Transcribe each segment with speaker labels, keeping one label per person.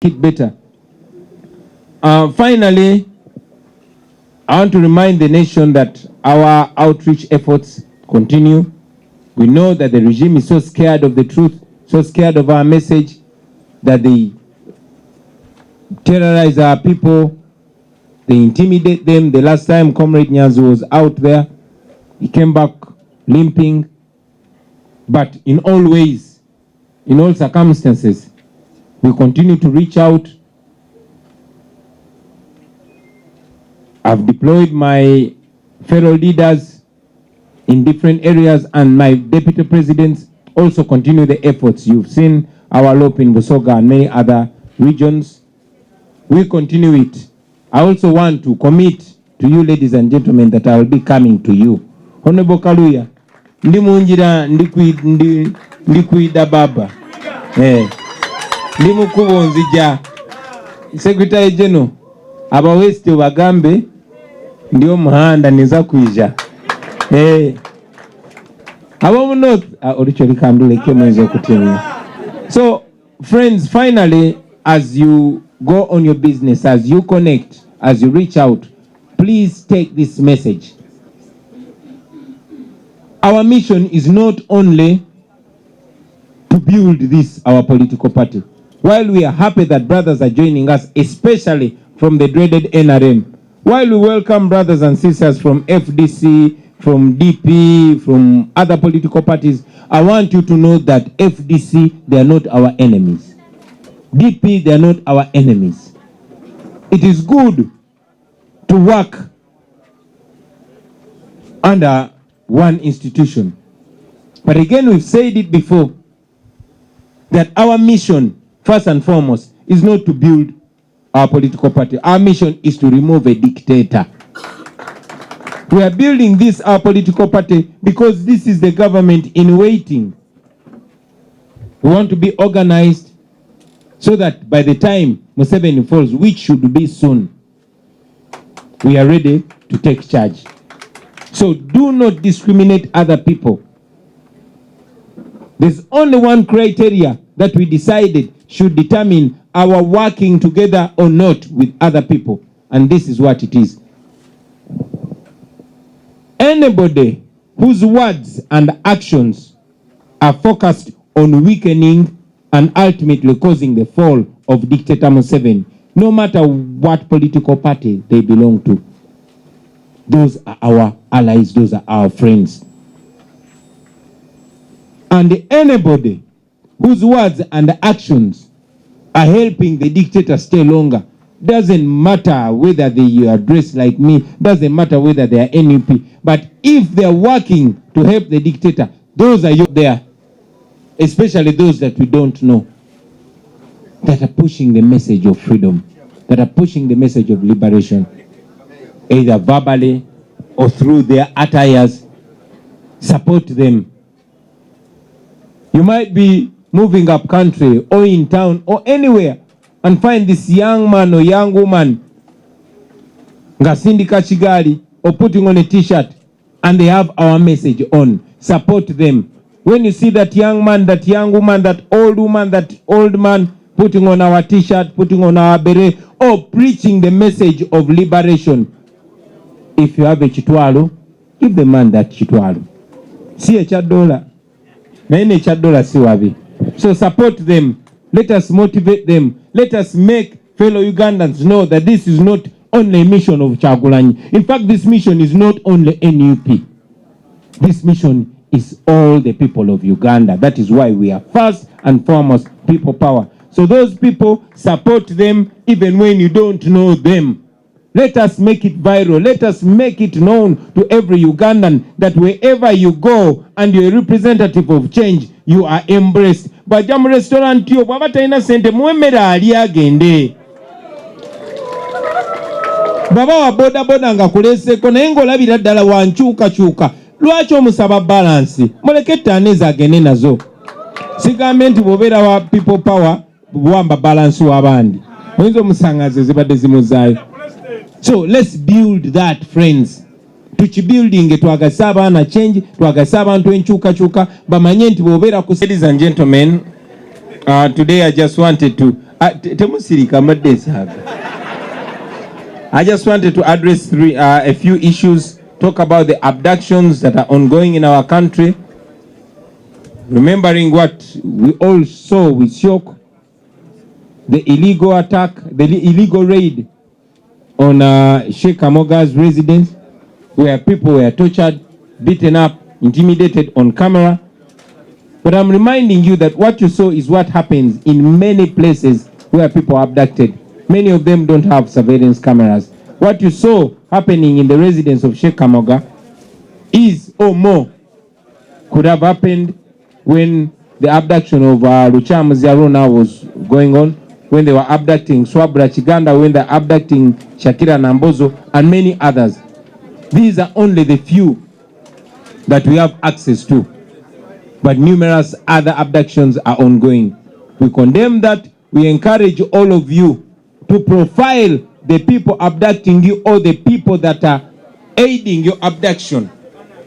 Speaker 1: it better. Finally, I want to remind the nation that our outreach efforts continue. We know that the regime is so scared of the truth, so scared of our message, that they terrorize our people, they intimidate them. The last time Comrade Nyanzi was out there, he came back limping. But in all ways, in all circumstances, we continue to reach out. I've deployed my fellow leaders in different areas, and my deputy presidents also continue the efforts. You've seen our LOP in Busoga and many other regions. We continue it. I also want to commit to you, ladies and gentlemen, that I will be coming to you. Honorable Kaluya, ndi munjira ndikuida baba. Ndi mukubo nzija. Secretary General, aba weste bagambe ndio muhanda niza kuija. Aba mu north oricholi kandule kemwenzo kutimya. So friends, finally, as you go on your business, as you connect, as you reach out, please take this message. Our mission is not only to build this, our political party. While we are happy that brothers are joining us, especially from the dreaded NRM, while we welcome brothers and sisters from FDC, from DP, from other political parties, I want you to know that FDC, they are not our enemies. DP, they are not our enemies. It is good to work under one institution. But again, we've said it before, that our mission, first and foremost, is not to build our political party. Our mission is to remove a dictator. We are building this, our political party, because this is the government in waiting. We want to be organized so that by the time Museveni falls, which should be soon, we are ready to take charge. So do not discriminate other people. There's only one criteria that we decided should determine our working together or not with other people. And this is what it is. Anybody whose words and actions are focused on weakening and ultimately causing the fall of dictator Museveni, no matter what political party they belong to, those are our allies, those are our friends. And anybody whose words and actions are helping the dictator stay longer, doesn't matter whether they are dressed like me, doesn't matter whether they are NUP, but if they are working to help the dictator, those are you there, especially those that we don't know, that are pushing the message of freedom, that are pushing the message of liberation, either verbally or through their attires. Support them. You might be moving up country or in town or anywhere and find this young man or young woman ngasindika chigali or putting on a t-shirt and they have our message on. Support them. When you see that young man, that young woman, that old woman, that old man putting on our t-shirt, putting on our beret, or preaching the message of liberation, if you have a chitwalo, give the man that chitwalo. See a $1. Many $1 si wabi. So support them. Let us motivate them. Let us make fellow Ugandans know that this is not only a mission of Kyagulanyi. In fact, this mission is not only NUP. This mission is all the people of Uganda. That is why we are first and foremost people power. So those people, support them even when you don't know them. Let us make it viral. Let us make it known to every Ugandan that wherever you go and you're a representative of change, you are embraced. Bajamu restaurant yo bwabata ina sente muemera ali agende. Baba wa boda boda nga kuleseko naye ng'olabira ddala wankyukakyuka. Lwaki omusaba balance? Muleke ttaaniza agende nazo. Sigambe nti bw'obeera wa people power buwamba balance w'abandi. Oyinza omusangaze zibadde zimuzaayo. So let's build that, friends. Tuchibuilding twagasa abaana change, twagasa abantu enkyukakyuka bamanye nti bw'obeera ku. Ladies and gentlemen, today I just wanted to I just wanted to address a few issues, talk about the abductions that are ongoing in our country, remembering what we all saw with shock, the illegal attack, the illegal raid on Sheikh Kamoga's residence, where people were tortured, beaten up, intimidated on camera. But I'm reminding you that what you saw is what happens in many places where people are abducted. Many of them don't have surveillance cameras. What you saw happening in the residence of Sheikh Kamoga is, or more, could have happened when the abduction of Luchamu Ziarona was going on, when they were abducting Swabra Chiganda, when they're abducting Shakira Nambozo, and many others. These are only the few that we have access to. But numerous other abductions are ongoing. We condemn that. We encourage all of you to profile the people abducting you or the people that are aiding your abduction.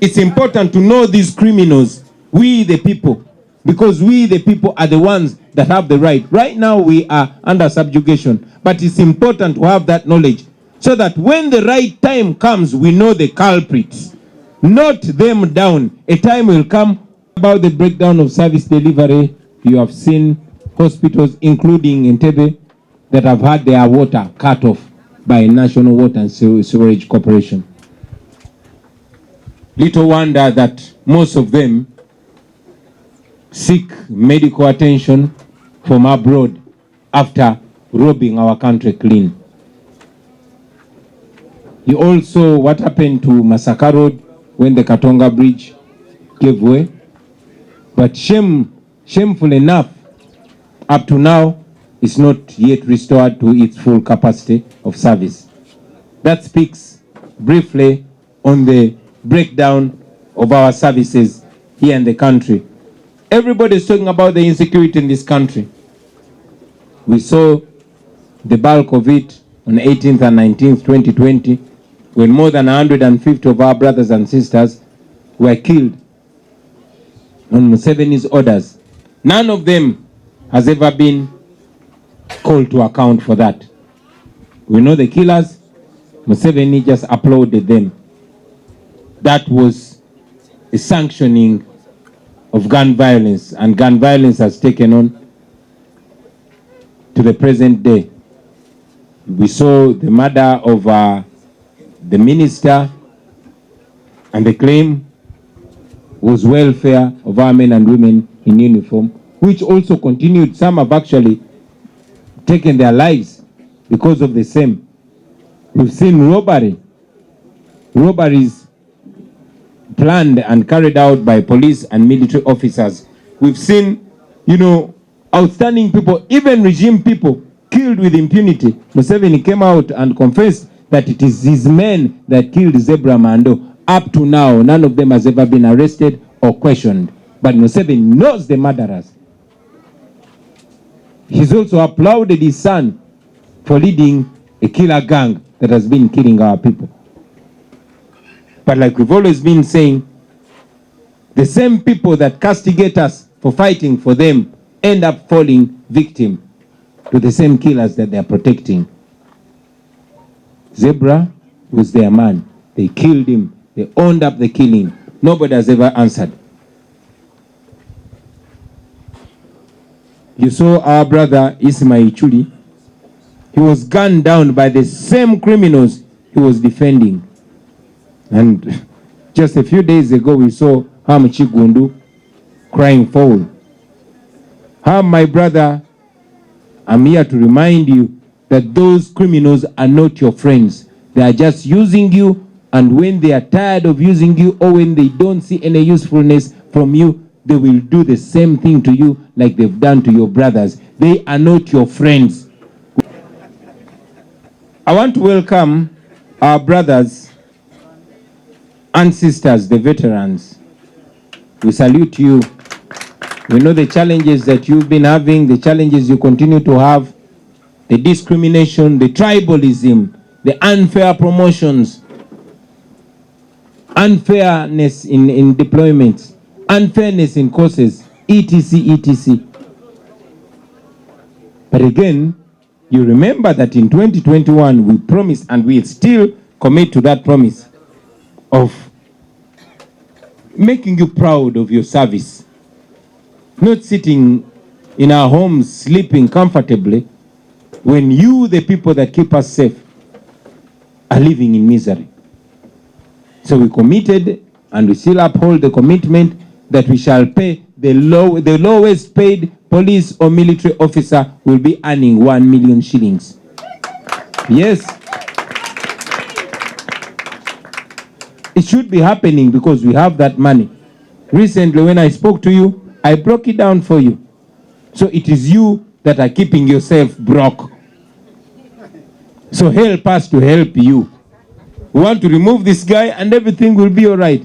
Speaker 1: It's important to know these criminals, we the people, because we the people are the ones that have the right. Right now we are under subjugation, but it's important to have that knowledge so that when the right time comes, we know the culprits. Not them down. A time will come. About the breakdown of service delivery, you have seen hospitals, including Entebbe, that have had their water cut off by National Water and Sewerage Corporation. Little wonder that most of them seek medical attention from abroad after robbing our country clean. You also, what happened to Masaka Road when the Katonga Bridge gave way? But shameful enough, up to now, it's not yet restored to its full capacity of service. That speaks briefly on the breakdown of our services here in the country. Everybody is talking about the insecurity in this country. We saw the bulk of it on 18th and 19th, 2020, when more than 150 of our brothers and sisters were killed on Museveni's orders. None of them has ever been called to account for that. We know the killers. Museveni just applauded them. That was a sanctioning of gun violence, and gun violence has taken on to the present day. We saw the murder of the minister, and the claim was welfare of our men and women in uniform, which also continued. Some have actually taken their lives because of the same. We've seen robberies planned and carried out by police and military officers. We've seen, outstanding people, even regime people, killed with impunity. Museveni came out and confessed that it is his men that killed Zebra Mando. Up to now, none of them has ever been arrested or questioned. But Museveni knows the murderers. He's also applauded his son for leading a killer gang that has been killing our people. But like we've always been saying, the same people that castigate us for fighting for them end up falling victim to the same killers that they are protecting. Zebra was their man. They killed him. They owned up the killing. Nobody has ever answered. You saw our brother Ismail Chuli. He was gunned down by the same criminals he was defending. And just a few days ago, we saw KIGGUNDU crying foul. My brother, I'm here to remind you that those criminals are not your friends. They are just using you, and when they are tired of using you, or when they don't see any usefulness from you, they will do the same thing to you like they've done to your brothers. They are not your friends. I want to welcome our brothers and sisters, the veterans. We salute you. We know the challenges that you've been having, the challenges you continue to have, the discrimination, the tribalism, the unfair promotions, unfairness in deployments, unfairness in courses, etc., etc. But again, you remember that in 2021 we promised, and we still commit to that promise, of making you proud of your service, not sitting in our homes sleeping comfortably when you, the people that keep us safe, are living in misery. So we committed, and we still uphold the commitment, that we shall pay the lowest paid police or military officer will be earning 1 million shillings. Yes. It should be happening because we have that money. Recently, when I spoke to you, I broke it down for you. So it is you that are keeping yourself broke. So help us to help you. We want to remove this guy and everything will be all right.